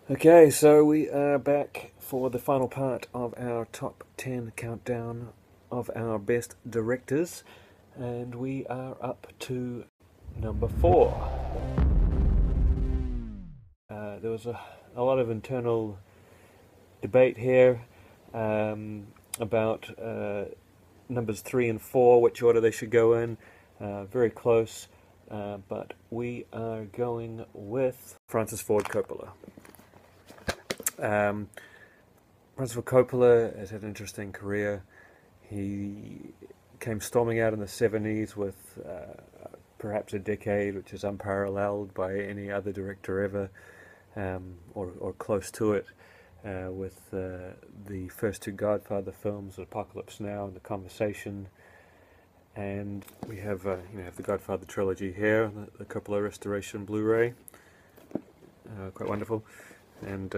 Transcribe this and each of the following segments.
Okay, so we are back for the final part of our top 10 countdown of our best directors, and we are up to number 4. There was a lot of internal debate here about numbers 3 and 4, which order they should go in. Very close, but we are going with Francis Ford Coppola. Francis Ford Coppola has had an interesting career. He came storming out in the 70s with perhaps a decade which is unparalleled by any other director ever, or close to it, with the first two Godfather films, Apocalypse Now and The Conversation. And we have the Godfather trilogy here, the Coppola restoration Blu-ray, quite wonderful, and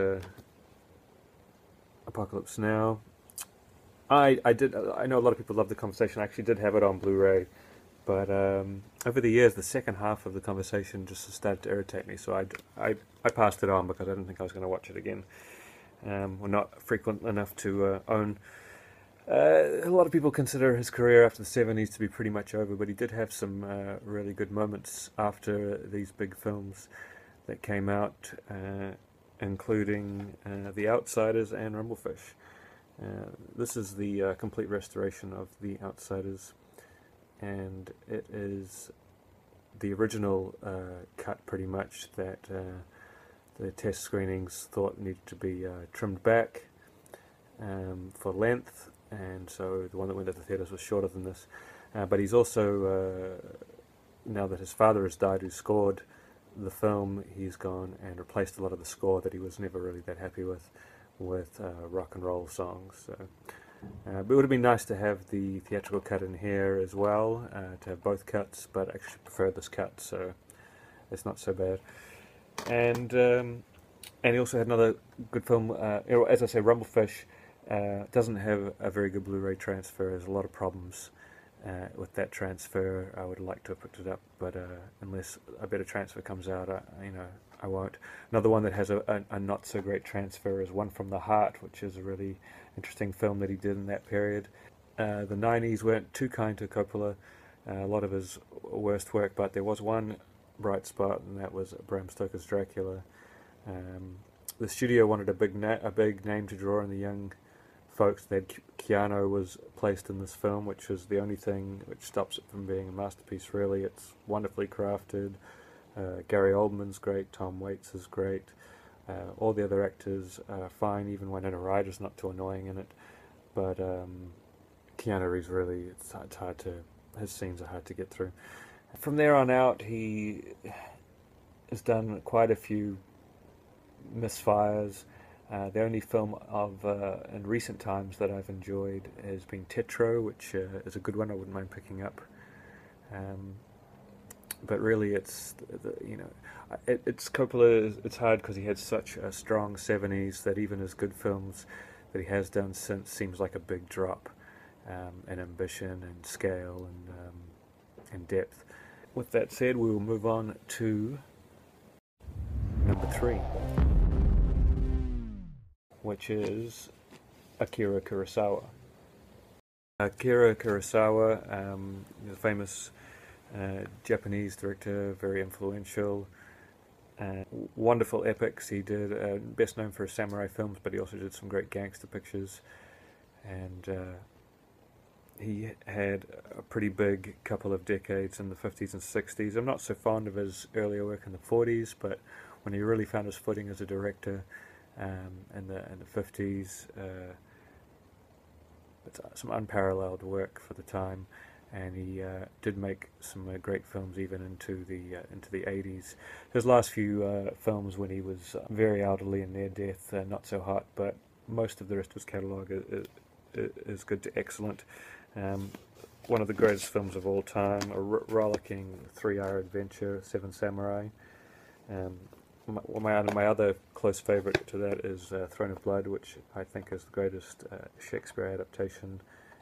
Apocalypse Now. I know a lot of people love The Conversation. I actually did have it on Blu-ray, but over the years, the second half of The Conversation just started to irritate me, so I passed it on because I didn't think I was going to watch it again. We're not frequent enough to own. A lot of people consider his career after the 70s to be pretty much over, but he did have some really good moments after these big films that came out, including The Outsiders and Rumblefish. This is the complete restoration of The Outsiders, and it is the original cut pretty much that the test screenings thought needed to be trimmed back for length, and so the one that went to the theatres was shorter than this. But he's also, now that his father has died who scored the film, he's gone and replaced a lot of the score that he was never really that happy with rock and roll songs. So, but it would have been nice to have the theatrical cut in here as well, to have both cuts, but I actually prefer this cut, so it's not so bad. And he also had another good film, as I say, Rumblefish doesn't have a very good Blu-ray transfer. There's a lot of problems with that transfer. I would like to have picked it up, but unless a better transfer comes out, I won't. Another one that has a not so great transfer is One from the Heart, which is a really interesting film that he did in that period. The 90s weren't too kind to Coppola, a lot of his worst work, but there was one bright spot, and that was Bram Stoker's Dracula. The studio wanted a big name to draw in the young folks. Keanu was placed in this film, which is the only thing which stops it from being a masterpiece, really. It's wonderfully crafted. Gary Oldman's great, Tom Waits is great. All the other actors are fine, even Winona Ryder's not too annoying in it. But Keanu Reeves, really, it's hard to, his scenes are hard to get through. From there on out, he has done quite a few misfires. The only film of in recent times that I've enjoyed has been Tetro, which is a good one. I wouldn't mind picking up. But really, it's it's Coppola. It's hard because he had such a strong 70s that even his good films that he has done since seems like a big drop in ambition and scale and depth. With that said, we will move on to number 3, which is Akira Kurosawa. Akira Kurosawa is a famous Japanese director, very influential, wonderful epics. He did, best known for his samurai films, but he also did some great gangster pictures, and he had a pretty big couple of decades in the 50s and 60s. I'm not so fond of his earlier work in the 40s, but when he really found his footing as a director in the 50s, it's some unparalleled work for the time, and he did make some great films even into the 80s. His last few films, when he was very elderly and near death, not so hot, but most of the rest of his catalogue is good to excellent. One of the greatest films of all time, a rollicking 3-hour adventure, Seven Samurai. My other close favourite to that is Throne of Blood, which I think is the greatest Shakespeare adaptation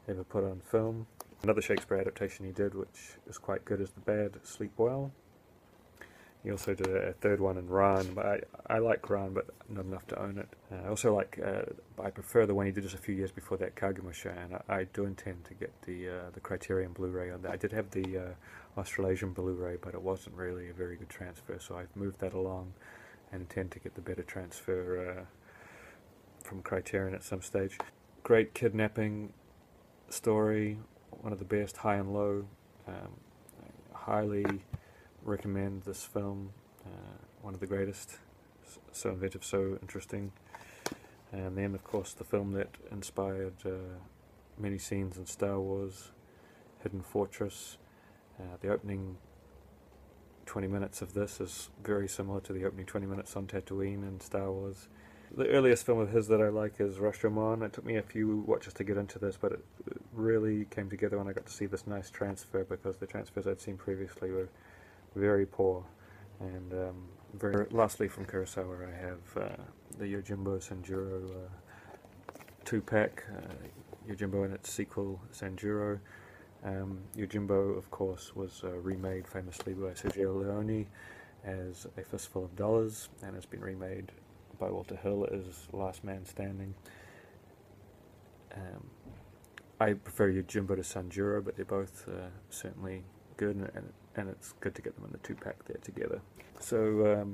ever put on film. Another Shakespeare adaptation he did, which is quite good, is The Bad Sleep Well. He also did a third one in Ran, but I like Ran, but not enough to own it. I also like, I prefer the one he did just a few years before that, Kagemusha, and I do intend to get the Criterion Blu-ray on that. I did have the Australasian Blu-ray, but it wasn't really a very good transfer, so I've moved that along and intend to get the better transfer from Criterion at some stage. Great kidnapping story, one of the best, high and low. I highly recommend this film, one of the greatest, so inventive, so interesting. And then of course the film that inspired many scenes in Star Wars, Hidden Fortress. The opening 20 minutes of this is very similar to the opening 20 minutes on Tatooine in Star Wars. The earliest film of his that I like is Rashomon. It took me a few watches to get into this, but it really came together when I got to see this nice transfer, because the transfers I'd seen previously were very poor. And lastly, from Kurosawa, I have the Yojimbo Sanjuro 2-pack, Yojimbo and its sequel Sanjuro. Yojimbo, of course, was remade famously by Sergio Leone as A Fistful of Dollars, and has been remade by Walter Hill as Last Man Standing. I prefer Yojimbo to Sanjuro, but they're both certainly good, and it's good to get them in the 2-pack there together. So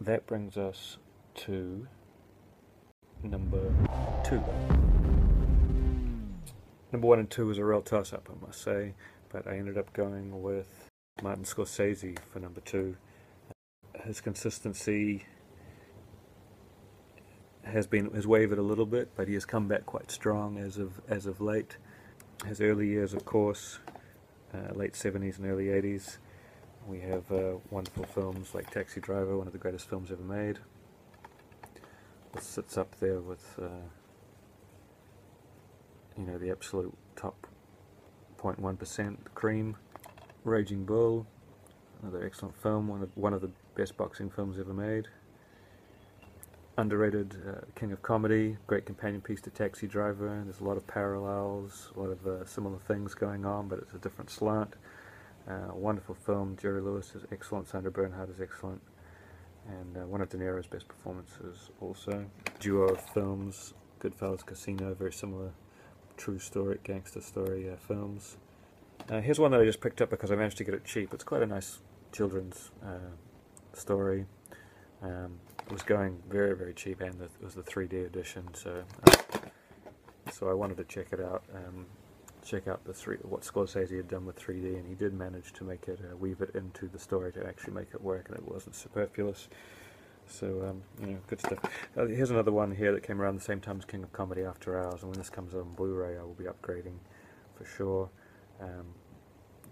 that brings us to number 2. Number 1 and 2 was a real toss-up, I must say, but I ended up going with Martin Scorsese for number 2. His consistency has wavered a little bit, but he has come back quite strong as of late. His early years, of course, late 70s and early 80s, we have wonderful films like Taxi Driver, one of the greatest films ever made. This sits up there with the absolute top 0.1% cream. Raging Bull, another excellent film, one of the best boxing films ever made. Underrated King of Comedy, great companion piece to Taxi Driver. There's a lot of parallels, a lot of similar things going on, but it's a different slant. Wonderful film. Jerry Lewis is excellent, Sandra Bernhard is excellent, and one of De Niro's best performances also. Duo of films, Goodfellas, Casino, very similar true story, gangster story films. Here's one that I just picked up because I managed to get it cheap. It's quite a nice children's story. It was going very, very cheap, and it was the 3D edition, so I wanted to check it out, check out what Scorsese had done with 3D, and he did manage to make it, weave it into the story to actually make it work, and it wasn't superfluous. So, good stuff. Here's another one here that came around the same time as King of Comedy, After Hours, and when this comes on Blu-ray I will be upgrading for sure.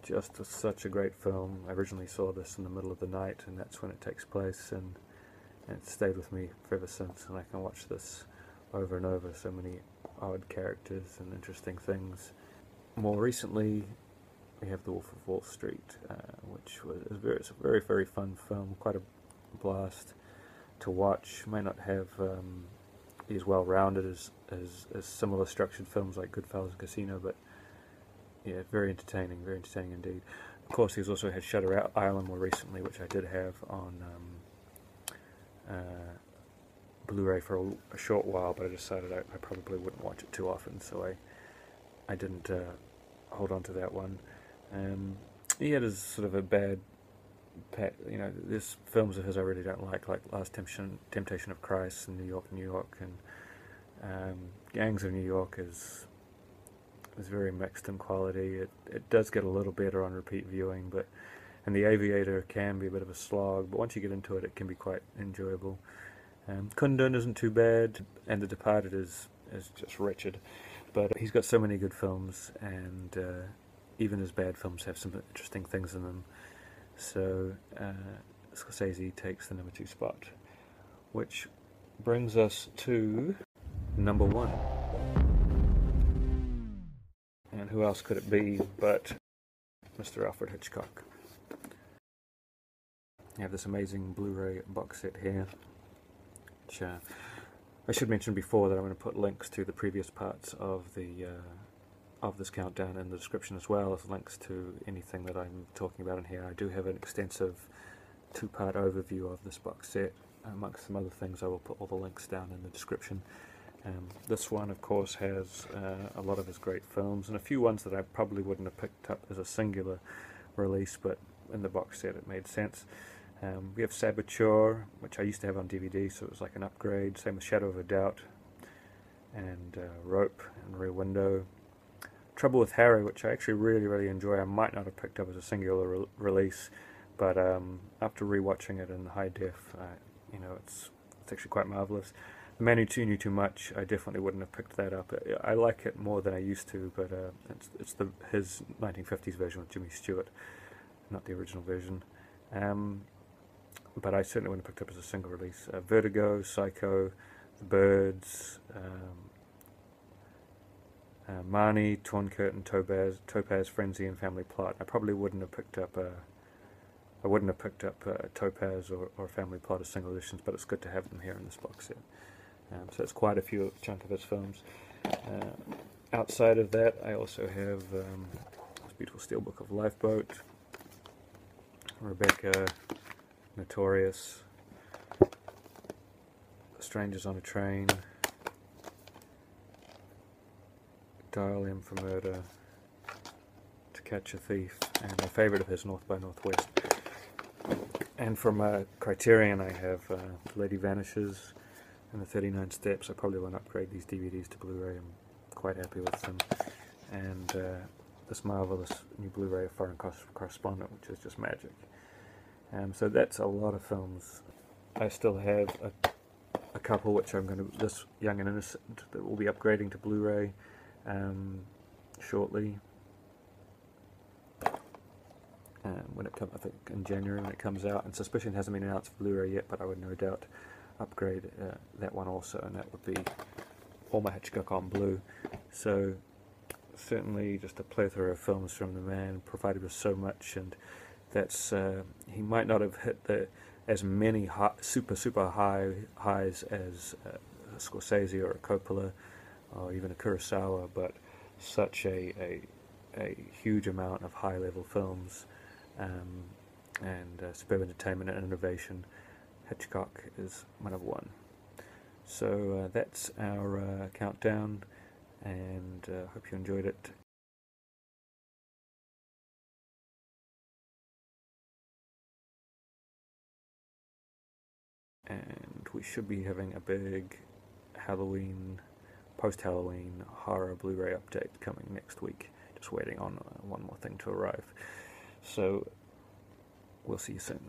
Just such a great film. I originally saw this in the middle of the night, and that's when it takes place, and it's stayed with me ever since, and I can watch this over and over. So many odd characters and interesting things. More recently, we have The Wolf of Wall Street, which it's a very, very fun film, quite a blast to watch. May not have be as well-rounded as similar structured films like Goodfellas and Casino, but yeah, very entertaining indeed. Of course, he's also had Shutter Island more recently, which I did have on Blu-ray for a short while, but I decided I probably wouldn't watch it too often, so I didn't hold on to that one. He had his sort of a bad, there's films of his I really don't like Last Temptation of Christ and New York, and Gangs of New York is very mixed in quality. It does get a little better on repeat viewing, and The Aviator can be a bit of a slog, but once you get into it, it can be quite enjoyable. Kundun isn't too bad, and The Departed is just wretched, but he's got so many good films, and even his bad films have some interesting things in them. So Scorsese takes the number 2 spot, which brings us to number 1. And who else could it be but Mr. Alfred Hitchcock? I have this amazing Blu-ray box set here, which I should mention before that I'm going to put links to the previous parts of this countdown in the description, as well as links to anything that I'm talking about in here. I do have an extensive two-part overview of this box set. Amongst some other things, I will put all the links down in the description. This one, of course, has a lot of his great films, and a few ones that I probably wouldn't have picked up as a singular release, but in the box set it made sense. We have Saboteur, which I used to have on DVD, so it was like an upgrade. Same with Shadow of a Doubt, and Rope, and Rear Window. Trouble with Harry, which I actually really enjoy. I might not have picked up as a singular release, but after rewatching it in high def, it's actually quite marvelous. The Man Who Knew Too Much, I definitely wouldn't have picked that up. I like it more than I used to, but it's his 1950s version with Jimmy Stewart, not the original version. But I certainly wouldn't have picked up as a single release. Vertigo, Psycho, The Birds, Marnie, Torn Curtain, Topaz, Frenzy, and Family Plot. I probably wouldn't have picked up Topaz or Family Plot as single editions, but it's good to have them here in this box set. So it's quite a chunk of his films. Outside of that, I also have this beautiful steelbook of Lifeboat, Rebecca, Notorious, Strangers on a Train, Dial M for Murder, To Catch a Thief, and my favourite of his, North by Northwest. And from Criterion, I have Lady Vanishes and The 39 Steps. I probably won't upgrade these DVDs to Blu-ray. I'm quite happy with them. And this marvelous new Blu-ray of Foreign Correspondent, which is just magic. So that's a lot of films. I still have a couple which I'm going to, this Young and Innocent, that will be upgrading to Blu-ray shortly. When it comes, I think in January when it comes out, and Suspicion hasn't been announced for Blu-ray yet, but I would no doubt upgrade that one also, and that would be Alma Hitchcock on Blue. So certainly just a plethora of films from the man, provided with so much, and that's he might not have hit as many super high highs as a Scorsese or a Coppola or even a Kurosawa, but such a huge amount of high level films. And superb entertainment and innovation. Hitchcock is one of one. So that's our countdown, and hope you enjoyed it. And we should be having a big Halloween, post-Halloween horror Blu-ray update coming next week. Just waiting on one more thing to arrive. So we'll see you soon.